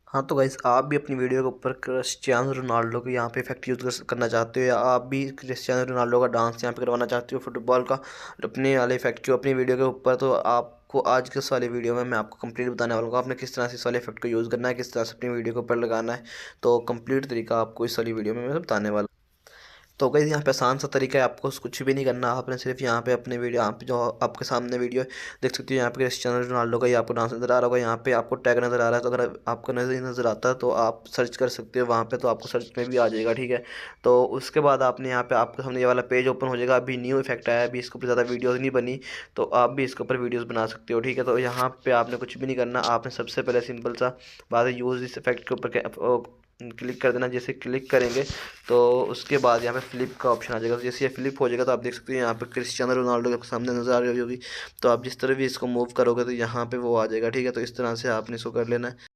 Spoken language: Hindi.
हाँ तो गाइस, आप भी अपनी वीडियो के ऊपर क्रिस्टियानो रोनाल्डो के यहाँ पे इफेक्ट यूज़ करना चाहते हो, या आप भी क्रिस्टियानो रोनाल्डो का डांस यहाँ पे करवाना चाहते हो फुटबॉल का अपने वाले इफेक्ट को अपनी वीडियो के ऊपर, तो आपको आज के इस वाले वीडियो में मैं आपको कंप्लीट बताने वाला हूँ आपने किस तरह से इस वाले इफेक्ट को यूज़ करना है, किस तरह से अपनी वीडियो के ऊपर लगाना है। तो कंप्लीट तरीका आपको इस वाली वीडियो में मैं बताने वाला हूँ। तो गाइस, यहाँ पे आसान सा तरीका है, आपको कुछ भी नहीं करना। आपने सिर्फ यहाँ पे अपने वीडियो, यहाँ पे जो आपके सामने वीडियो देख सकते हो, यहाँ पे क्रिस्टियानो रोनाल्डो का ही आपको डांस नज़र आ रहा होगा। यहाँ पे आपको टैग नज़र आ रहा है, तो अगर आपको नज़र आता है तो आप सर्च कर सकते हो वहाँ पे, तो आपको सर्च में भी आ जाएगा, ठीक है। तो उसके बाद आपने यहाँ पे आपके सामने ये वाला पेज ओपन हो जाएगा। अभी न्यू इफेक्ट आया है, अभी इसके ऊपर ज़्यादा वीडियोज़ नहीं बनी, तो आप भी इसके ऊपर वीडियोज़ बना सकते हो, ठीक है। तो यहाँ पे आपने कुछ भी नहीं करना। आपने सबसे पहले सिंपल सा बात है, यूज़ इस इफेक्ट के ऊपर क्लिक कर देना। जैसे क्लिक करेंगे तो उसके बाद यहाँ पे फ्लिप का ऑप्शन आ जाएगा। तो जैसे ये फ्लिप हो जाएगा तो आप देख सकते हैं यहाँ पे क्रिस्टियानो रोनाल्डो के सामने नज़र आ रही होगी। तो आप जिस तरह भी इसको मूव करोगे तो यहाँ पे वो आ जाएगा, ठीक है। तो इस तरह से आपने इसको कर लेना है।